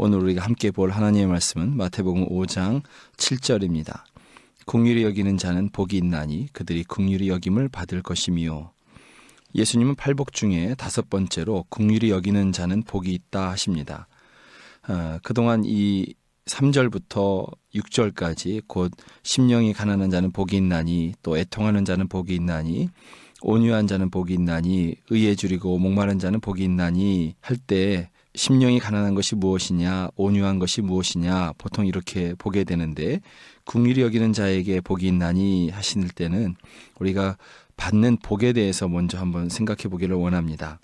오늘 우리가 함께 볼 하나님의 말씀은 마태복음 5장 7절입니다. 긍휼히 여기는 자는 복이 있나니 그들이 긍휼히 여김을 받을 것이며. 예수님은 팔복 중에 5번째로 긍휼히 여기는 자는 복이 있다 하십니다. 그동안 이 3절부터 6절까지 곧 심령이 가난한 자는 복이 있나니, 또 애통하는 자는 복이 있나니, 온유한 자는 복이 있나니, 의에 줄이고 목마른 자는 복이 있나니 할 때 심령이 가난한 것이 무엇이냐, 온유한 것이 무엇이냐, 보통 이렇게 보게 되는데, 긍휼히 여기는 자에게 복이 있나니 하실 때는 우리가 받는 복에 대해서 먼저 한번 생각해 보기를 원합니다.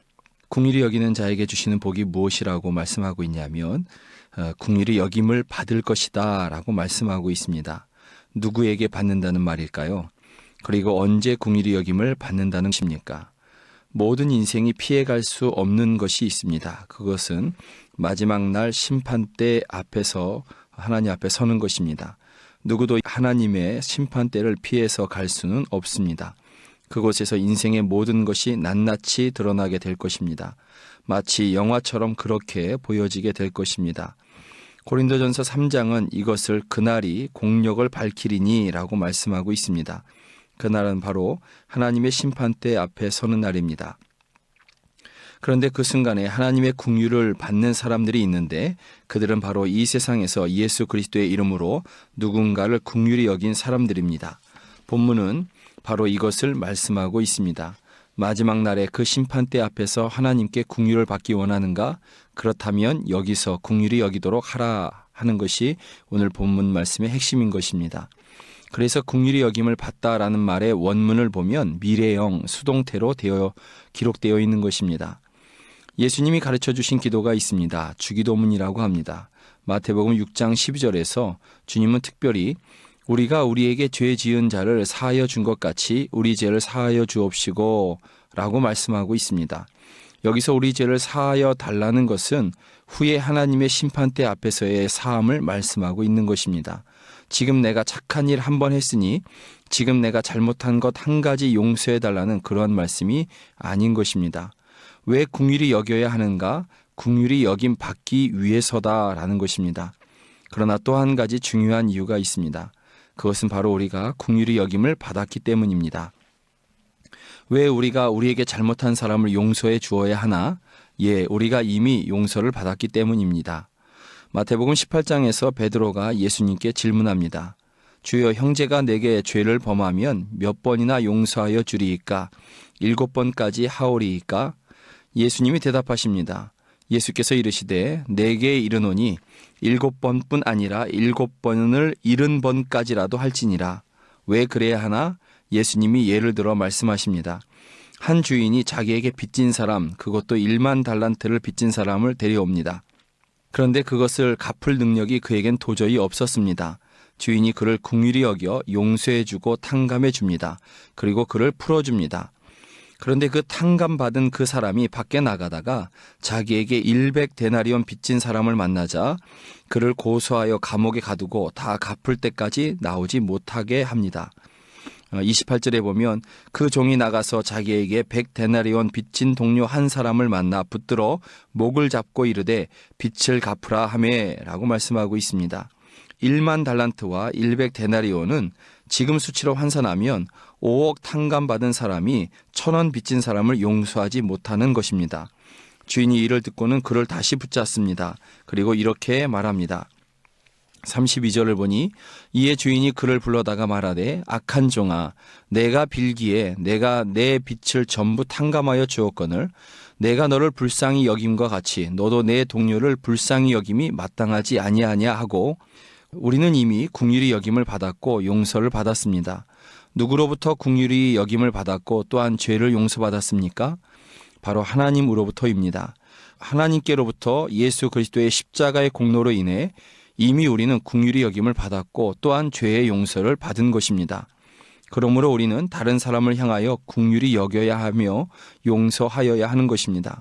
긍휼히 여기는 자에게 주시는 복이 무엇이라고 말씀하고 있냐면 긍휼히 여김을 받을 것이다 라고 말씀하고 있습니다. 누구에게 받는다는 말일까요? 그리고 언제 긍휼히 여김을 받는다는 것입니까? 모든 인생이 피해갈 수 없는 것이 있습니다. 그것은 마지막 날 심판대 앞에서 하나님 앞에 서는 것입니다. 누구도 하나님의 심판대를 피해서 갈 수는 없습니다. 그곳에서 인생의 모든 것이 낱낱이 드러나게 될 것입니다. 마치 영화처럼 그렇게 보여지게 될 것입니다. 고린도전서 3장은 이것을 그날이 공력을 밝히리니 라고 말씀하고 있습니다. 그날은 바로 하나님의 심판대 앞에 서는 날입니다. 그런데 그 순간에 하나님의 긍휼을 받는 사람들이 있는데 그들은 바로 이 세상에서 예수 그리스도의 이름으로 누군가를 긍휼히 여긴 사람들입니다. 본문은 바로 이것을 말씀하고 있습니다. 마지막 날에 그 심판대 앞에서 하나님께 긍휼을 받기 원하는가? 그렇다면 여기서 긍휼히 여기도록 하라 하는 것이 오늘 본문 말씀의 핵심인 것입니다. 그래서 긍휼히 여김을 받다라는 말의 원문을 보면 미래형 수동태로 기록되어 있는 것입니다. 예수님이 가르쳐 주신 기도가 있습니다. 주기도문이라고 합니다. 마태복음 6장 12절에서 주님은 특별히 우리가 우리에게 죄 지은 자를 사하여 준 것 같이 우리 죄를 사하여 주옵시고 라고 말씀하고 있습니다. 여기서 우리 죄를 사하여 달라는 것은 후에 하나님의 심판대 앞에서의 사함을 말씀하고 있는 것입니다. 지금 내가 착한 일 한 번 했으니 지금 내가 잘못한 것 한 가지 용서해 달라는 그런 말씀이 아닌 것입니다. 왜 긍휼히 여겨야 하는가? 긍휼히 여김 받기 위해서다라는 것입니다. 그러나 또 한 가지 중요한 이유가 있습니다. 그것은 바로 우리가 긍휼히 여김을 받았기 때문입니다. 왜 우리가 우리에게 잘못한 사람을 용서해 주어야 하나? 우리가 이미 용서를 받았기 때문입니다. 마태복음 18장에서 베드로가 예수님께 질문합니다. 주여, 형제가 내게 죄를 범하면 몇 번이나 용서하여 주리이까? 7번까지 하오리이까? 예수님이 대답하십니다. 예수께서 이르시되 내게 이르노니 7번뿐 아니라 7번을 70번까지라도 할지니라. 왜 그래야 하나? 예수님이 예를 들어 말씀하십니다. 한 주인이 자기에게 빚진 사람, 그것도 1만 달란트를 빚진 사람을 데려옵니다. 그런데 그것을 갚을 능력이 그에겐 도저히 없었습니다. 주인이 그를 긍휼히 여겨 용서해주고 탕감해 줍니다. 그리고 그를 풀어줍니다. 그런데 그 탕감받은 그 사람이 밖에 나가다가 자기에게 100데나리온 빚진 사람을 만나자 그를 고소하여 감옥에 가두고 다 갚을 때까지 나오지 못하게 합니다. 28절에 보면 그 종이 나가서 자기에게 100데나리온 빚진 동료 한 사람을 만나 붙들어 목을 잡고 이르되 빚을 갚으라 하매 라고 말씀하고 있습니다. 1만 달란트와 100데나리온은 지금 수치로 환산하면 5억 탕감받은 사람이 1,000원 빚진 사람을 용서하지 못하는 것입니다. 주인이 이를 듣고는 그를 다시 붙잡습니다. 그리고 이렇게 말합니다. 32절을 보니 이에 주인이 그를 불러다가 말하되 악한 종아, 내가 빌기에 내가 내 빚을 전부 탕감하여 주었거늘 내가 너를 불쌍히 여김과 같이 너도 내 동료를 불쌍히 여김이 마땅하지 아니하냐 하고, 우리는 이미 긍휼히 여김을 받았고 용서를 받았습니다. 누구로부터 긍휼히 여김을 받았고 또한 죄를 용서받았습니까? 바로 하나님으로부터입니다. 하나님께로부터 예수 그리스도의 십자가의 공로로 인해 이미 우리는 긍휼히 여김을 받았고 또한 죄의 용서를 받은 것입니다. 그러므로 우리는 다른 사람을 향하여 긍휼히 여겨야 하며 용서하여야 하는 것입니다.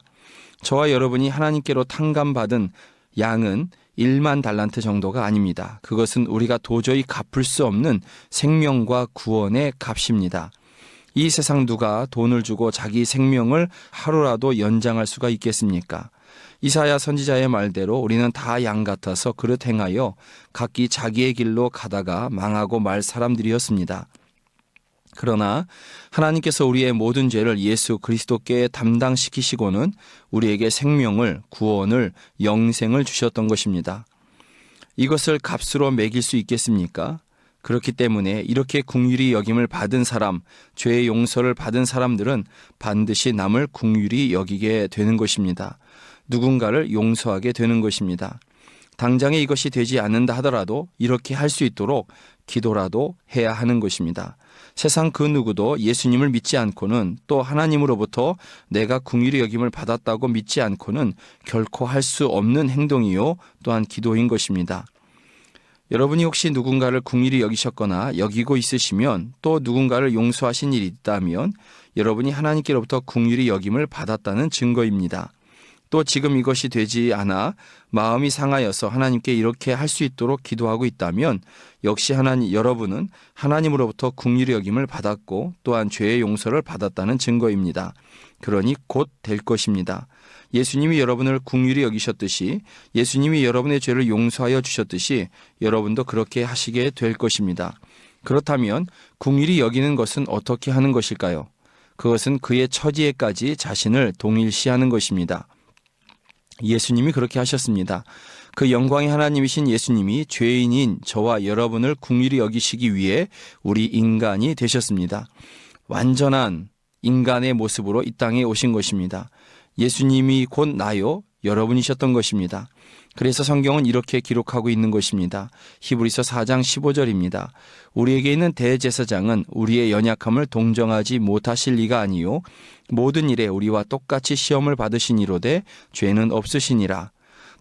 저와 여러분이 하나님께로 탕감받은 양은 1만 달란트 정도가 아닙니다. 그것은 우리가 도저히 갚을 수 없는 생명과 구원의 값입니다. 이 세상 누가 돈을 주고 자기 생명을 하루라도 연장할 수가 있겠습니까? 이사야 선지자의 말대로 우리는 다 양 같아서 그릇 행하여 각기 자기의 길로 가다가 망하고 말 사람들이었습니다. 그러나 하나님께서 우리의 모든 죄를 예수 그리스도께 담당시키시고는 우리에게 생명을, 구원을, 영생을 주셨던 것입니다. 이것을 값으로 매길 수 있겠습니까? 그렇기 때문에 이렇게 긍휼히 여김을 받은 사람, 죄의 용서를 받은 사람들은 반드시 남을 긍휼히 여기게 되는 것입니다. 누군가를 용서하게 되는 것입니다. 당장에 이것이 되지 않는다 하더라도 이렇게 할 수 있도록 기도라도 해야 하는 것입니다. 세상 그 누구도 예수님을 믿지 않고는 또 하나님으로부터 내가 긍휼히 여김을 받았다고 믿지 않고는 결코 할 수 없는 행동이요 또한 기도인 것입니다. 여러분이 혹시 누군가를 긍휼히 여기셨거나 여기고 있으시면 또 누군가를 용서하신 일이 있다면 여러분이 하나님께로부터 긍휼히 여김을 받았다는 증거입니다. 또 지금 이것이 되지 않아 마음이 상하여서 하나님께 이렇게 할 수 있도록 기도하고 있다면 역시 여러분은 하나님으로부터 긍휼히 여김을 받았고 또한 죄의 용서를 받았다는 증거입니다. 그러니 곧 될 것입니다. 예수님이 여러분을 긍휼히 여기셨듯이 예수님이 여러분의 죄를 용서하여 주셨듯이 여러분도 그렇게 하시게 될 것입니다. 그렇다면 긍휼히 여기는 것은 어떻게 하는 것일까요? 그것은 그의 처지에까지 자신을 동일시하는 것입니다. 예수님이 그렇게 하셨습니다. 그 영광의 하나님이신 예수님이 죄인인 저와 여러분을 긍휼히 여기시기 위해 우리 인간이 되셨습니다. 완전한 인간의 모습으로 이 땅에 오신 것입니다. 예수님이 곧 나요, 여러분이셨던 것입니다. 그래서 성경은 이렇게 기록하고 있는 것입니다. 히브리서 4장 15절입니다. 우리에게 있는 대제사장은 우리의 연약함을 동정하지 못하실 리가 아니요 모든 일에 우리와 똑같이 시험을 받으시니로되 죄는 없으시니라.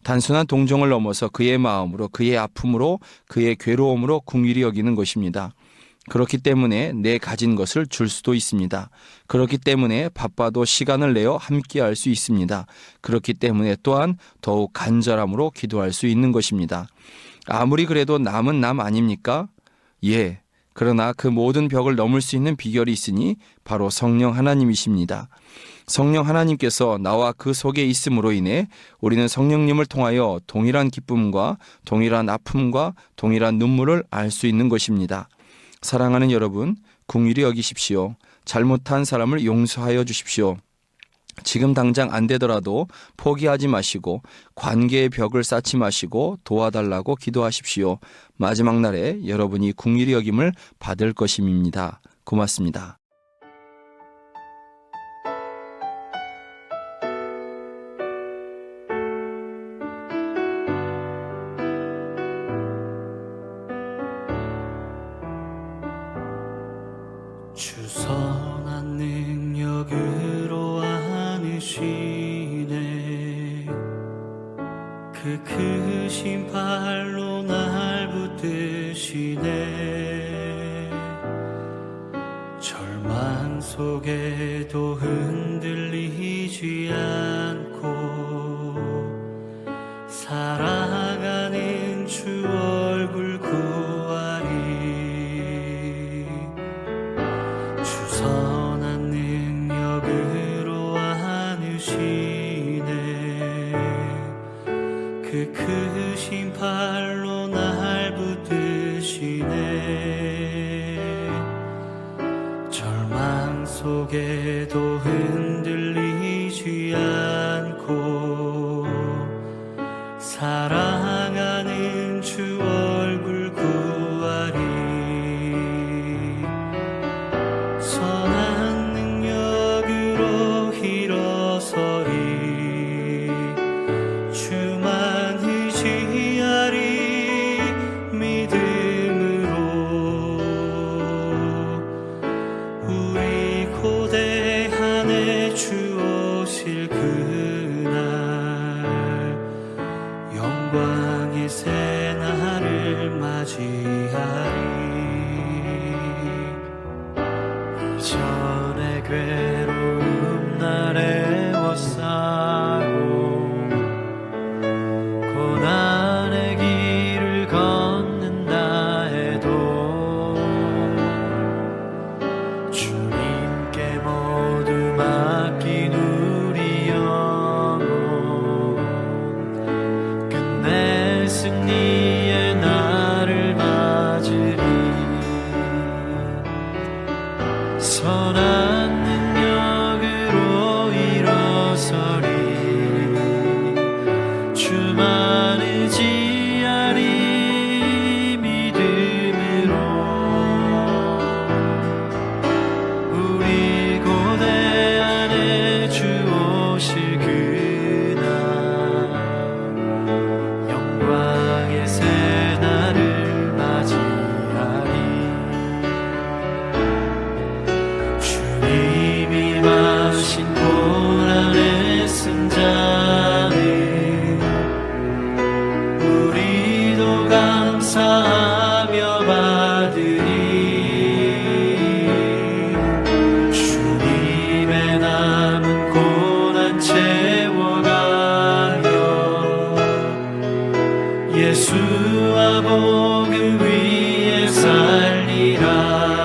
단순한 동정을 넘어서 그의 마음으로 그의 아픔으로 그의 괴로움으로 긍휼히 여기는 것입니다. 그렇기 때문에 내 가진 것을 줄 수도 있습니다. 그렇기 때문에 바빠도 시간을 내어 함께할 수 있습니다. 그렇기 때문에 또한 더욱 간절함으로 기도할 수 있는 것입니다. 아무리 그래도 남은 남 아닙니까? 예. 그러나 그 모든 벽을 넘을 수 있는 비결이 있으니 바로 성령 하나님이십니다. 성령 하나님께서 나와 그 속에 있음으로 인해 우리는 성령님을 통하여 동일한 기쁨과 동일한 아픔과 동일한 눈물을 알 수 있는 것입니다. 사랑하는 여러분, 긍휼히 여기십시오. 잘못한 사람을 용서하여 주십시오. 지금 당장 안 되더라도 포기하지 마시고 관계의 벽을 쌓지 마시고 도와달라고 기도하십시오. 마지막 날에 여러분이 긍휼히 여김을 받을 것임입니다. 고맙습니다. 주선한 능력으로 안으시네 그 크신 발로 날 붙드시네 절망 속에도 흔들리지 않고 살아가는 주 얼굴 구하리 선한 능력으로 안으시네 그 크신 팔로 날 붙드시네 절망 속에도 흔들리지 않고 사랑하는 주 얼굴 구하리 선한 능력으로 일어서리 주만 의지하리 믿음으로 우리 고대한에 주 오실 그날 영광의 새날을 맞이하리 이전의 괴로움 날에 워싸고 고난의 길을 걷는다 해도 주님께 모두 맡긴 우리 영혼 의지하리 믿음으로 우리 고대 안에 주 오실 그날 영광의 새날을 맞이하리. 주님이 마신 고난의 승자는 우리도 감사하며 받으리. 주님의 남은 고난 채워가며 예수와 복음 위에 살리라.